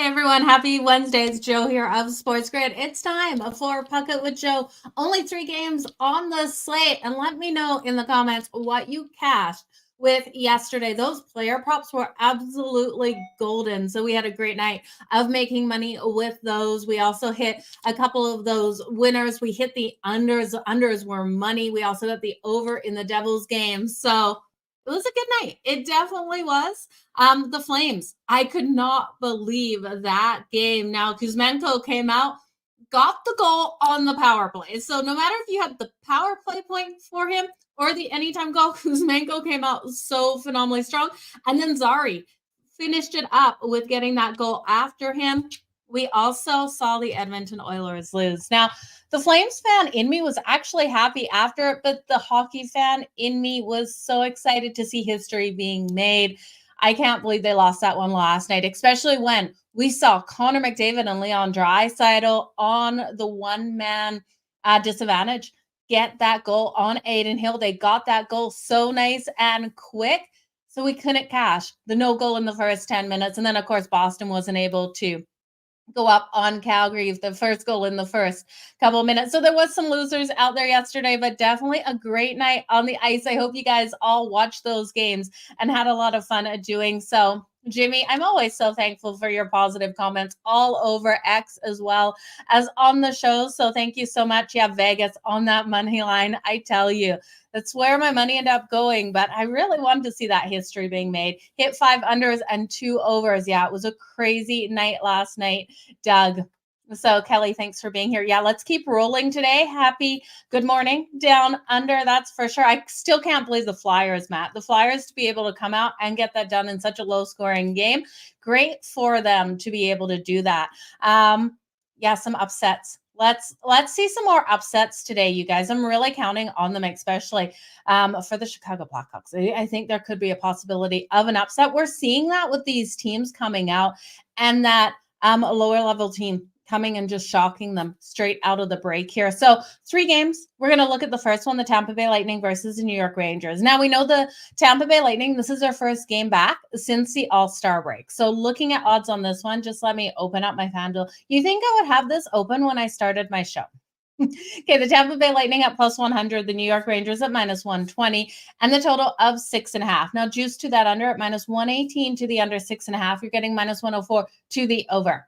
Hey everyone, happy Wednesday. It's Jo here of SportsGrid. It's time for Puck It with Jo. Only 3 games on the slate. And let me know in the comments what you cashed with yesterday. Those player props were absolutely golden. So we had a great night of making money with those. We also hit a couple of those winners. We hit the unders. The unders were money. We also got the over in the Devils game. So it was a good night. It definitely was. The Flames. I could not believe that game. Now, Kuzmenko came out, got the goal on the power play. So no matter if you had the power play point for him or the anytime goal, Kuzmenko came out so phenomenally strong. And then Zari finished it up with getting that goal after him. We also saw the Edmonton Oilers lose. Now, the Flames fan in me was actually happy after it, but the hockey fan in me was so excited to see history being made. I can't believe they lost that one last night, especially when we saw Connor McDavid and Leon Draisaitl on the one-man disadvantage get that goal on Aiden Hill. They got that goal so nice and quick, so we couldn't cash the no goal in the first 10 minutes. And then, of course, Boston wasn't able to go up on Calgary, the first goal in the first couple of minutes. So there was some losers out there yesterday, but definitely a great night on the ice. I hope you guys all watched those games and had a lot of fun doing so. Jimmy, I'm always so thankful for your positive comments all over X as well as on the show. So thank you so much. Yeah, Vegas on that money line. I tell you, that's where my money ended up going. But I really wanted to see that history being made. Hit 5 unders and 2 overs. Yeah, it was a crazy night last night, Doug. So Kelly, thanks for being here. Yeah, let's keep rolling today. Happy good morning down under. That's for sure. I still can't believe the Flyers, Matt. The Flyers to be able to come out and get that done in such a low scoring game. Great for them to be able to do that. Yeah, some upsets. Let's see some more upsets today, you guys. I'm really counting on them, especially for the Chicago Blackhawks. I think there could be a possibility of an upset. We're seeing that with these teams coming out and that a lower level team coming and just shocking them straight out of the break here. So 3 games. We're going to look at the first one, the Tampa Bay Lightning versus the New York Rangers. Now we know the Tampa Bay Lightning, this is their first game back since the All-Star break. So looking at odds on this one, just let me open up my FanDuel. You think I would have this open when I started my show? Okay, the Tampa Bay Lightning at plus 100, the New York Rangers at minus 120, and the total of 6.5. Now, juice to that under at minus 118 to the under 6.5. You're getting minus 104 to the over.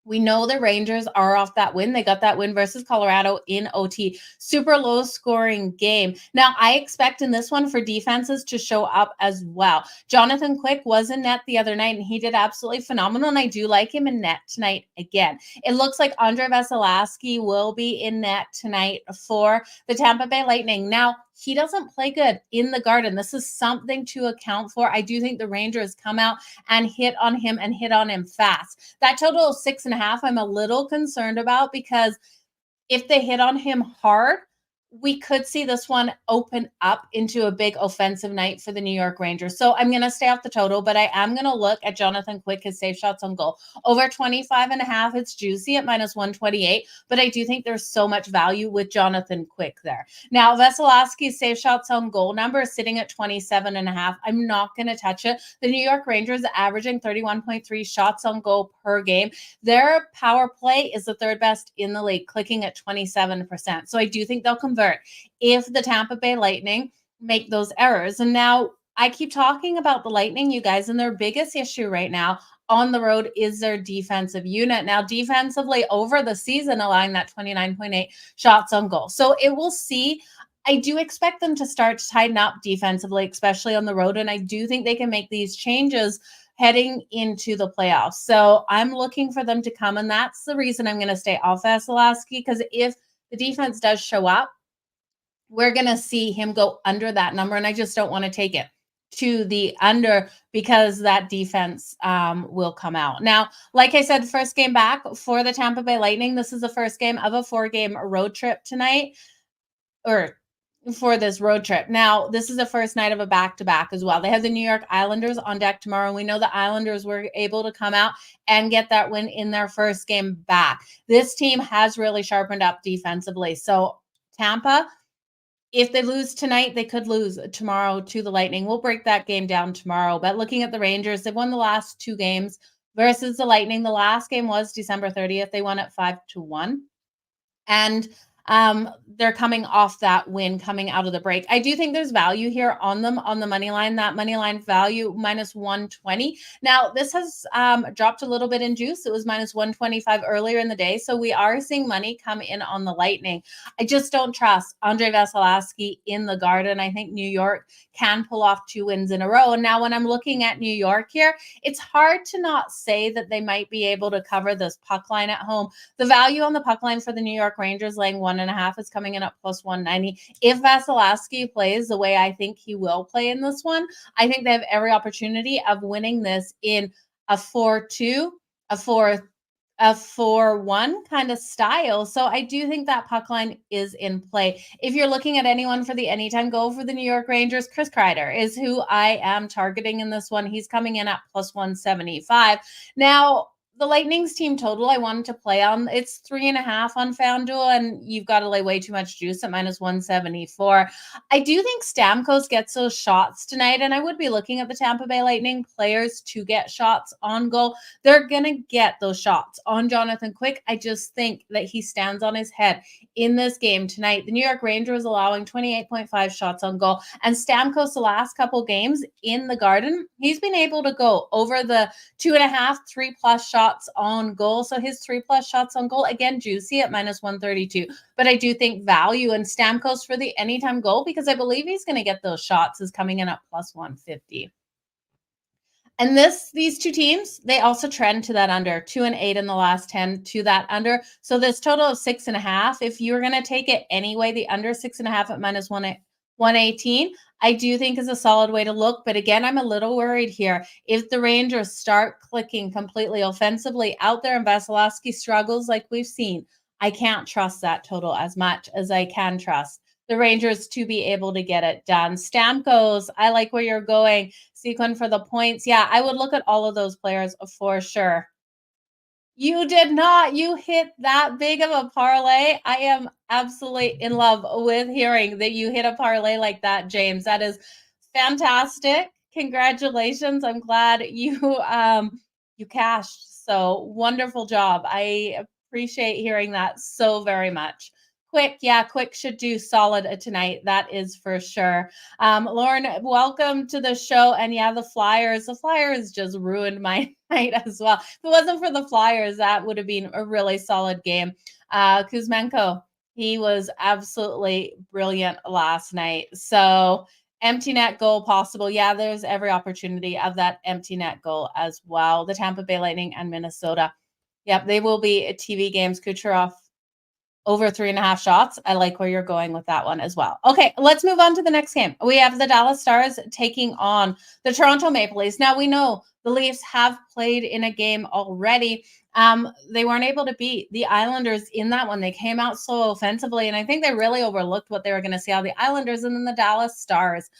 We know the Rangers are off that win. They got that win versus Colorado in OT. Super low scoring game. Now, I expect in this one for defenses to show up as well. Jonathan Quick was in net the other night, and he did absolutely phenomenal, and I do like him in net tonight again. It looks like Andre Vasilevskiy will be in net tonight for the Tampa Bay Lightning. Now, he doesn't play good in the Garden. This is something to account for. I do think the Rangers come out and hit on him and hit on him fast. That total of 6.5, I'm a little concerned about because if they hit on him hard, we could see this one open up into a big offensive night for the New York Rangers. So I'm going to stay off the total, but I am going to look at Jonathan Quick, his save shots on goal. Over 25.5, it's juicy at minus 128, but I do think there's so much value with Jonathan Quick there. Now, Vasilevskiy's save shots on goal number is sitting at 27.5. I'm not going to touch it. The New York Rangers averaging 31.3 shots on goal per game. Their power play is the 3rd best in the league, clicking at 27%. So I do think they'll convert if the Tampa Bay Lightning make those errors. And now I keep talking about the Lightning, you guys, and their biggest issue right now on the road is their defensive unit. Now, defensively over the season, allowing that 29.8 shots on goal. So it will see. I do expect them to start to tighten up defensively, especially on the road. And I do think they can make these changes heading into the playoffs. So I'm looking for them to come. And that's the reason I'm going to stay off Vasilevskiy, because if the defense does show up, we're going to see him go under that number. And I just don't want to take it to the under because that defense will come out. Now, like I said, first game back for the Tampa Bay Lightning. This is the first game of a 4-game road trip tonight, or for this road trip. Now, this is the first night of a back-to-back as well. They have the New York Islanders on deck tomorrow. We know the Islanders were able to come out and get that win in their first game back. This team has really sharpened up defensively. So Tampa, if they lose tonight, they could lose tomorrow to the Lightning. We'll break that game down tomorrow. But looking at the Rangers, they've won the last 2 games versus the Lightning. The last game was December 30th. They won at 5-1. And they're coming off that win coming out of the break. I do think there's value here on them on the money line. That money line value -120. Now this has dropped a little bit in juice. It was -125 earlier in the day, so we are seeing money come in on the Lightning. I just don't trust Andrei Vasilevskiy in the Garden. I think New York can pull off 2 wins in a row. And now when I'm looking at New York here, it's hard to not say that they might be able to cover this puck line at home. The value on the puck line for the New York Rangers laying 1.5 is coming in at +190. If Vasilevskiy plays the way I think he will play in this one, I think they have every opportunity of winning this in a 4-2, a 4-1 kind of style. So I do think that puck line is in play. If you're looking at anyone for the anytime goal for the New York Rangers, Chris Kreider is who I am targeting in this one. He's coming in at +175. Now, the Lightning's team total I wanted to play on, it's 3.5 on FanDuel, and you've got to lay way too much juice at -174. I do think Stamkos gets those shots tonight, and I would be looking at the Tampa Bay Lightning players to get shots on goal. They're going to get those shots on Jonathan Quick. I just think that he stands on his head in this game tonight. The New York Rangers allowing 28.5 shots on goal, and Stamkos the last couple games in the Garden, he's been able to go over the 2.5, 3+ shots on goal. So his 3+ shots on goal, again, juicy at -132. But I do think value in Stamkos for the anytime goal, because I believe he's going to get those shots, is coming in at +150. And these two teams, they also trend to that under 2-8 in the last 10 to that under. So this total of 6.5, if you're going to take it anyway, the under 6.5 at -118, I do think is a solid way to look. But again, I'm a little worried here. If the Rangers start clicking completely offensively out there and Vasilevskiy struggles like we've seen, I can't trust that total as much as I can trust the Rangers to be able to get it done. Stamkos, I like where you're going. Sequin for the points. Yeah, I would look at all of those players for sure. You did not. You hit that big of a parlay. I am absolutely in love with hearing that you hit a parlay like that, James. That is fantastic. Congratulations. I'm glad you cashed. So wonderful job. I appreciate hearing that so very much. Quick should do solid tonight. That is for sure. Lauren, welcome to the show. And yeah, the Flyers just ruined my night as well. If it wasn't for the Flyers, that would have been a really solid game. Kuzmenko, he was absolutely brilliant last night. So empty net goal possible. Yeah, there's every opportunity of that empty net goal as well. The Tampa Bay Lightning and Minnesota. Yep, they will be TV games. Kucherov over 3.5 shots. I like where you're going with that one as well. Okay, let's move on to the next game. We have the Dallas Stars taking on the Toronto Maple Leafs. Now, we know the Leafs have played in a game already. They weren't able to beat the Islanders in that one. They came out so offensively, and I think they really overlooked what they were going to see out of the Islanders and then the Dallas Stars.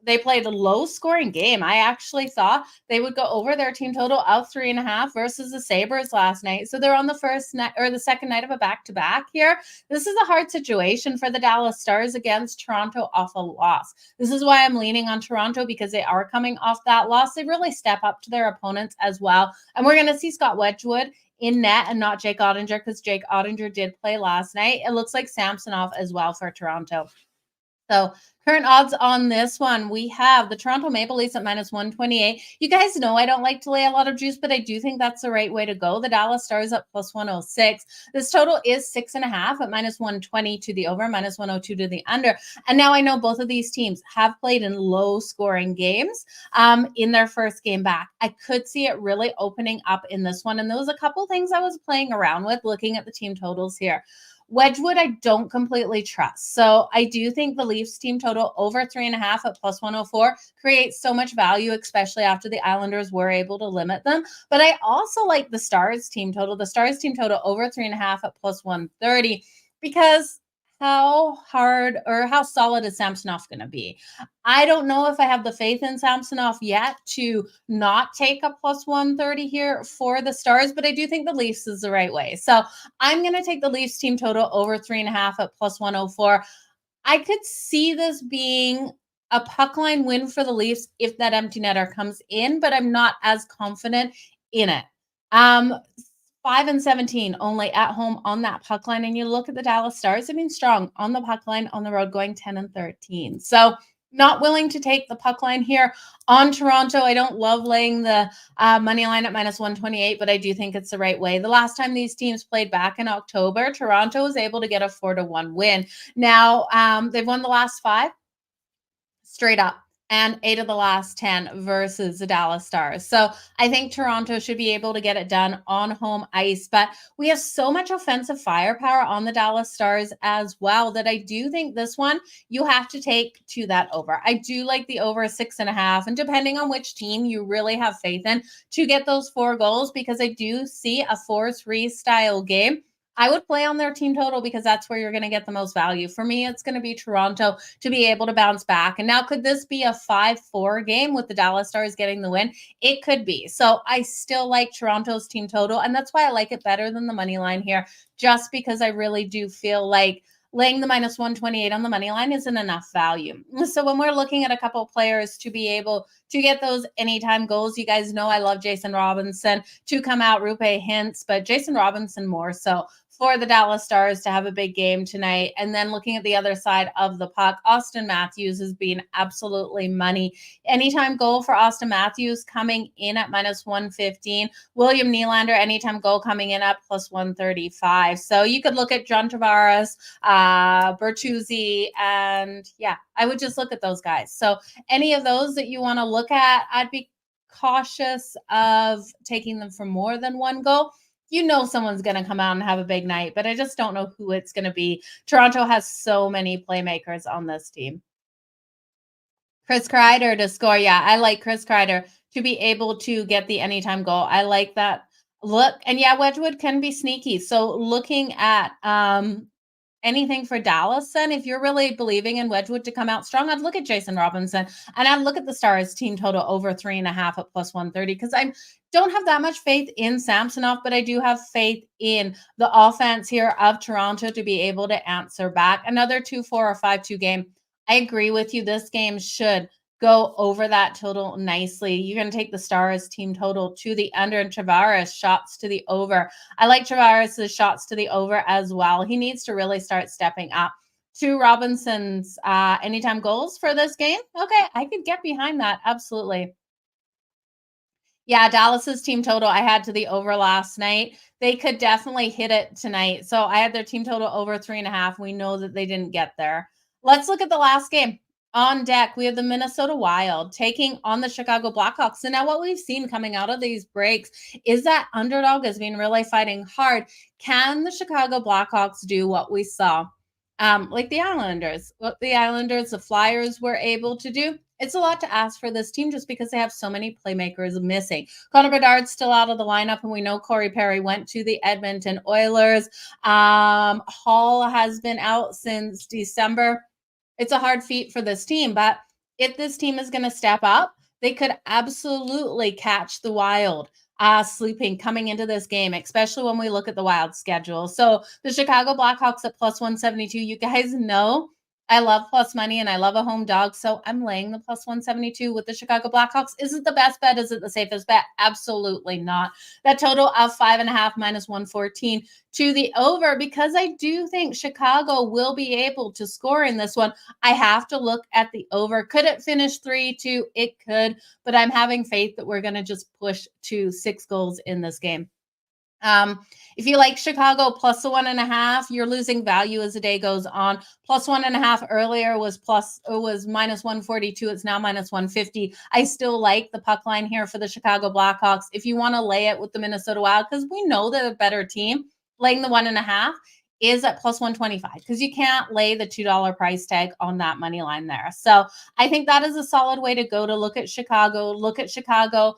They played a low-scoring game. I actually thought they would go over their team total of 3.5 versus the Sabres last night. So they're on the first night or the second night of a back-to-back here. This is a hard situation for the Dallas Stars against Toronto off a loss. This is why I'm leaning on Toronto, because they are coming off that loss. They really step up to their opponents as well. And we're going to see Scott Wedgwood in net and not Jake Ottinger, because Jake Ottinger did play last night. It looks like Samsonov as well for Toronto. So current odds on this one, we have the Toronto Maple Leafs at -128. You guys know I don't like to lay a lot of juice, but I do think that's the right way to go. The Dallas Stars at +106. This total is 6.5 at -120 to the over, -102 to the under. And now I know both of these teams have played in low-scoring games in their first game back. I could see it really opening up in this one. And there was a couple things I was playing around with looking at the team totals here. Wedgwood, I don't completely trust. So I do think the Leafs team total over 3.5 at +104 creates so much value, especially after the Islanders were able to limit them. But I also like the Stars team total. The Stars team total over 3.5 at +130, because how hard or how solid is Samsonov going to be? I don't know if I have the faith in Samsonov yet to not take a +130 here for the Stars, but I do think the Leafs is the right way. So I'm going to take the Leafs team total over 3.5 at +104. I could see this being a puck line win for the Leafs if that empty netter comes in, but I'm not as confident in it. 5-17 only at home on that puck line. And you look at the Dallas Stars, I mean, strong on the puck line on the road, going 10-13. So not willing to take the puck line here on Toronto. I don't love laying the money line at -128, but I do think it's the right way. The last time these teams played back in October, Toronto was able to get a 4-1 win. Now, they've won the last 5 straight up and 8 of the last 10 versus the Dallas Stars. So I think Toronto should be able to get it done on home ice. But we have so much offensive firepower on the Dallas Stars as well that I do think this one you have to take to that over. I do like the over 6.5. And depending on which team you really have faith in to get those 4 goals, because I do see a 4-3 style game. I would play on their team total because that's where you're going to get the most value. For me, it's going to be Toronto to be able to bounce back. And now, could this be a 5-4 game with the Dallas Stars getting the win? It could be. So I still like Toronto's team total. And that's why I like it better than the money line here, just because I really do feel like laying the -128 on the money line isn't enough value. So when we're looking at a couple of players to be able to get those anytime goals, you guys know I love Jason Robinson to come out, Rupe Hintz, but Jason Robinson more so for the Dallas Stars to have a big game tonight. And then looking at the other side of the puck, Austin Matthews has been absolutely money. Anytime goal for Austin Matthews coming in at -115. William Nylander, anytime goal coming in at +135. So you could look at John Tavares, Bertuzzi, and yeah, I would just look at those guys. So any of those that you want to look at, I'd be cautious of taking them for more than 1 goal. You know someone's going to come out and have a big night, but I just don't know who it's going to be. Toronto has so many playmakers on this team. Chris Kreider to score. Yeah, I like Chris Kreider to be able to get the anytime goal. I like that look. And yeah, Wedgwood can be sneaky. So looking at anything for Dallas, then if you're really believing in Wedgwood to come out strong, I'd look at Jason Robinson and I'd look at the Stars team total over 3.5 at +130, because I don't have that much faith in Samsonov, but I do have faith in the offense here of Toronto to be able to answer back. Another 2-4 or 5-2 game. I agree with you. This game should go over that total nicely. You're going to take the Stars team total to the under, and Tavares shots to the over. I like Tavares' shots to the over as well. He needs to really start stepping up. To Robinson's anytime goals for this game. Okay, I could get behind that. Absolutely. Yeah, Dallas's team total I had to the over last night. They could definitely hit it tonight. So I had their team total over 3.5. We know that they didn't get there. Let's look at the last game. On deck, we have the Minnesota Wild taking on the Chicago Blackhawks. And now what we've seen coming out of these breaks is that underdog has been really fighting hard. Can the Chicago Blackhawks do what we saw? Like the Islanders, what the Flyers were able to do. It's a lot to ask for this team just because they have so many playmakers missing. Connor Bedard's still out of the lineup, and we know Corey Perry went to the Edmonton Oilers. Hall has been out since December. It's a hard feat for this team, but if this team is going to step up, they could absolutely catch the Wild sleeping coming into this game, especially when we look at the Wild schedule. So the Chicago Blackhawks at +172, you guys know I love plus money and I love a home dog. So I'm laying the +172 with the Chicago Blackhawks. Is it the best bet? Is it the safest bet? Absolutely not. That total of 5.5 -114 to the over, because I do think Chicago will be able to score in this one. I have to look at the over. Could it finish 3-2? It could, but I'm having faith that we're going to just push to 6 goals in this game. If you like Chicago plus the 1.5, you're losing value as the day goes on. Plus 1.5 earlier was -142. It's now -150. I still like the puck line here for the Chicago Blackhawks. If you want to lay it with the Minnesota Wild, because we know they're a better team, laying the 1.5 is at +125, because you can't lay the $2 price tag on that money line there. So I think that is a solid way to go to look at Chicago.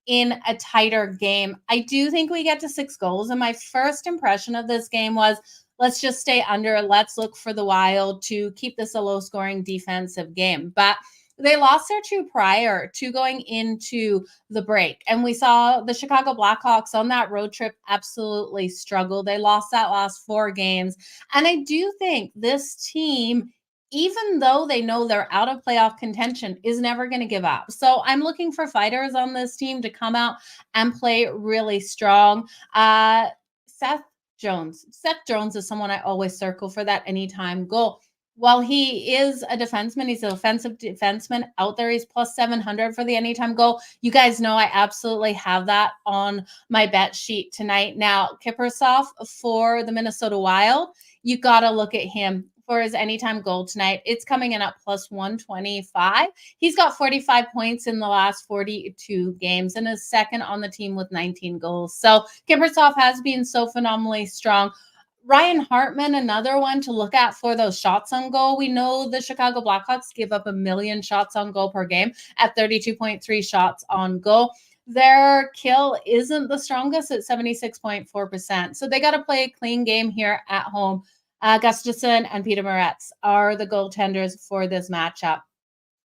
In a tighter game. I do think we get to 6 goals. And my first impression of this game was, let's just stay under. Let's look for the Wild to keep this a low-scoring defensive game. But they lost their 2 prior to going into the break. And we saw the Chicago Blackhawks on that road trip absolutely struggle. They lost that last 4 games. And I do think this team even though they know they're out of playoff contention, is never going to give up. So I'm looking for fighters on this team to come out and play really strong. Seth Seth Jones is someone I always circle for that anytime goal. While he is a defenseman, he's an offensive defenseman out there. He's plus 700 for the anytime goal. You guys know I absolutely have that on my bet sheet tonight. Now, Kiprusoff for the Minnesota Wild, you got to look at him for his anytime goal tonight. It's coming in at plus 125. He's got 45 points in the last 42 games and is second on the team with 19 goals. So Kiprusoff has been so phenomenally strong. Ryan Hartman, another one to look at for those shots on goal. We know the Chicago Blackhawks give up 1,000,000 shots on goal per game at 32.3 shots on goal. Their kill isn't the strongest at 76.4%. So they got to play a clean game here at home. Gustafsson and Peter Moretz are the goaltenders for this matchup.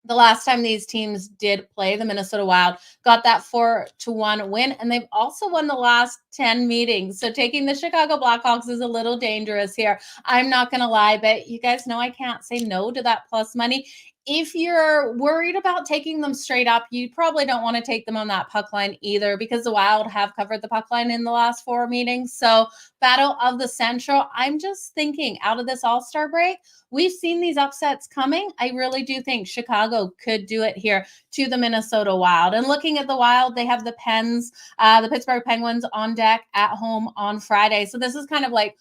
The last time these teams did play, the Minnesota Wild got that 4-1 win, and they've also won the last 10 meetings. So taking the Chicago Blackhawks is a little dangerous here. I'm not going to lie, but you guys know I can't say no to that plus money. If you're worried about taking them straight up, you probably don't want to take them on that puck line either, because the Wild have covered the puck line in the last 4 meetings. So Battle of the Central, I'm just thinking out of this All-Star break, we've seen these upsets coming. I really do think Chicago could do it here to the Minnesota Wild. And looking at the Wild, they have the the Pittsburgh Penguins on deck at home on Friday. So this is kind of like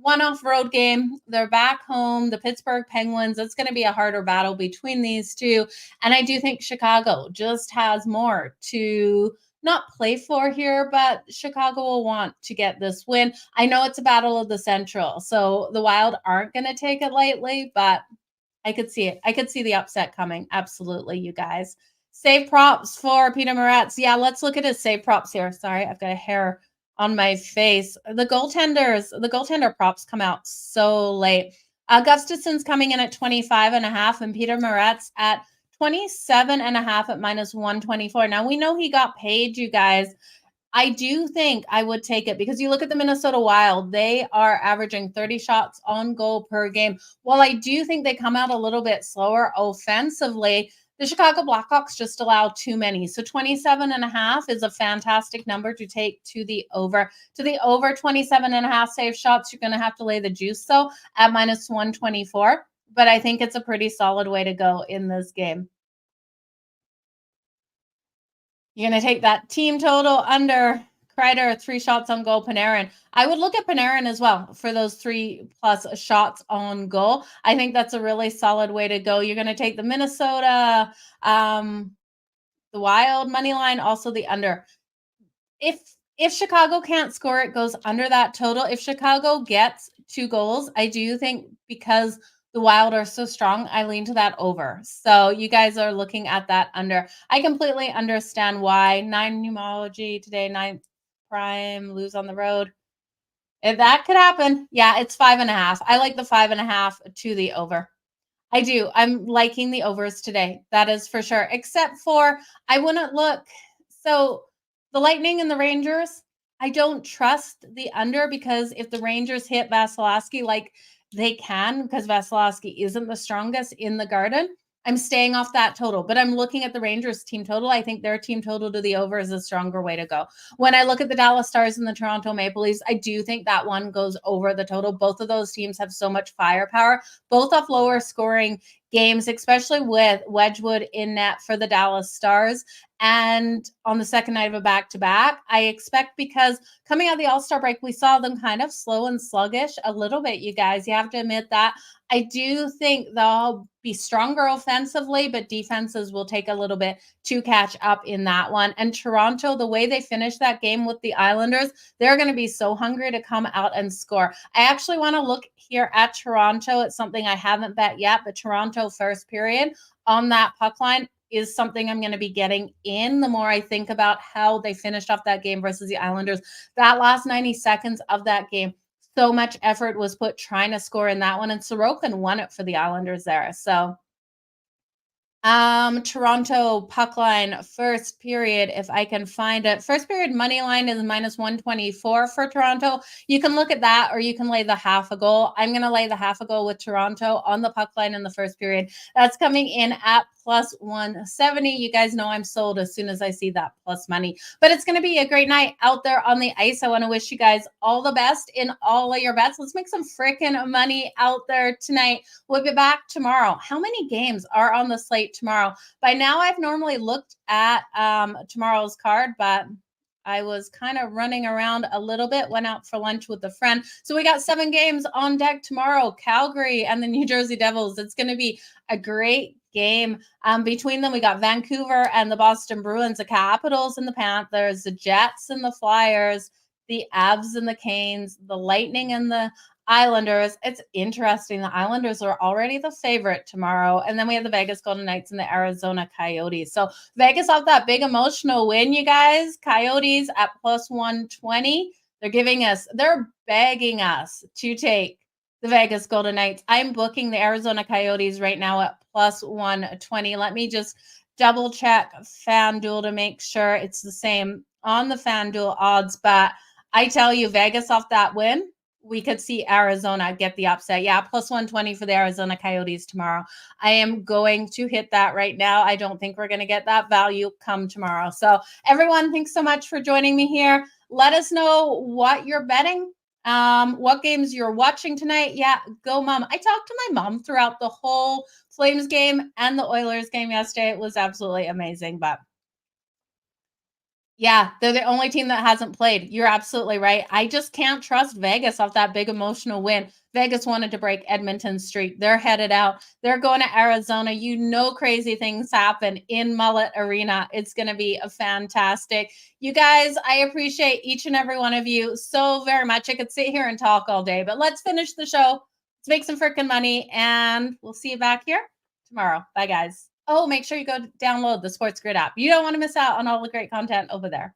one-off road game. They're back home, the Pittsburgh Penguins. It's going to be a harder battle between these two. And I do think Chicago just has more to not play for here, but Chicago will want to get this win. I know it's a battle of the Central, so the Wild aren't going to take it lightly, but I could see it. I could see the upset coming. Absolutely, you guys. Save props for Peter Moretz. Yeah, let's look at his save props here. Sorry, I've got a hair on my face. The goaltender props come out so late. Gustafsson's coming in at 25.5 and Peter Moretz at 27.5 at minus 124. Now we know he got paid, you guys. I do think I would take it because you look at the Minnesota Wild, they are averaging 30 shots on goal per game. While I do think they come out a little bit slower offensively, the Chicago Blackhawks just allow too many. So 27.5 is a fantastic number to take to the over. To the over 27.5 save shots, you're going to have to lay the juice, though, at minus 124. But I think it's a pretty solid way to go in this game. You're going to take that team total under Kreider, 3 shots on goal, Panarin. I would look at Panarin as well for those 3+ shots on goal. I think that's a really solid way to go. You're going to take the Minnesota, the Wild money line, also the under. If Chicago can't score, it goes under that total. If Chicago gets 2 goals, I do think because the Wild are so strong, I lean to that over. So you guys are looking at that under. I completely understand why. 9 numerology today, 9th prime, lose on the road. If that could happen, yeah, it's 5.5. I like the 5.5 to the over. I do. I'm liking the overs today. That is for sure. Except for I wouldn't look. So the Lightning and the Rangers, I don't trust the under because if the Rangers hit Vasilevsky like they can, because Vasilevsky isn't the strongest in the Garden, I'm staying off that total. But I'm looking at the Rangers team total. I think their team total to the over is a stronger way to go. When I look at the Dallas Stars and the Toronto Maple Leafs, I do think that one goes over the total. Both of those teams have so much firepower, both off lower scoring games, especially with Wedgwood in net for the Dallas Stars. And on the second night of a back-to-back, I expect, because coming out of the All-Star break, we saw them kind of slow and sluggish a little bit, you guys. You have to admit that. I do think they'll be stronger offensively, but defenses will take a little bit to catch up in that one. And Toronto, the way they finished that game with the Islanders, they're going to be so hungry to come out and score. I actually want to look here at Toronto. It's something I haven't bet yet, but Toronto first period on that puck line is something I'm going to be getting in the more I think about how they finished off that game versus the Islanders. That last 90 seconds of that game, so much effort was put trying to score in that one, and Sorokin won it for the Islanders there. So Toronto puck line first period, if I can find it. First period money line is -124 for Toronto. You can look at that, or you can lay the half a goal. I'm going to lay the half a goal with Toronto on the puck line in the first period. That's coming in at +170. You guys know I'm sold as soon as I see that plus money. But it's going to be a great night out there on the ice. I want to wish you guys all the best in all of your bets. Let's make some freaking money out there tonight. We'll be back tomorrow. How many games are on the slate tomorrow? By now, I've normally looked at tomorrow's card, but I was kind of running around a little bit, went out for lunch with a friend. So we got 7 games on deck tomorrow, Calgary and the New Jersey Devils. It's going to be a great game. Between them, we got Vancouver and the Boston Bruins, the Capitals and the Panthers, the Jets and the Flyers, the Avs and the Canes, the Lightning and the Islanders. It's interesting. The Islanders are already the favorite tomorrow. And then we have the Vegas Golden Knights and the Arizona Coyotes. So Vegas off that big emotional win, you guys. Coyotes at +120. They're begging us to take the Vegas Golden Knights. I'm booking the Arizona Coyotes right now at +120. Let me just double check FanDuel to make sure it's the same on the FanDuel odds. But I tell you, Vegas off that win, we could see Arizona get the upset. Yeah, +120 for the Arizona Coyotes tomorrow. I am going to hit that right now. I don't think we're going to get that value come tomorrow. So everyone, thanks so much for joining me here. Let us know what you're betting, what games you're watching tonight. Yeah, go mom. I talked to my mom throughout the whole Flames game and the Oilers game yesterday. It was absolutely amazing, but yeah, they're the only team that hasn't played. You're absolutely right. I just can't trust Vegas off that big emotional win. Vegas wanted to break Edmonton's streak. They're headed out. They're going to Arizona. You know, crazy things happen in Mullet Arena. It's going to be a fantastic. You guys, I appreciate each and every one of you so very much. I could sit here and talk all day, but let's finish the show. Let's make some freaking money, and we'll see you back here tomorrow. Bye, guys. Oh, make sure you go download the SportsGrid app. You don't want to miss out on all the great content over there.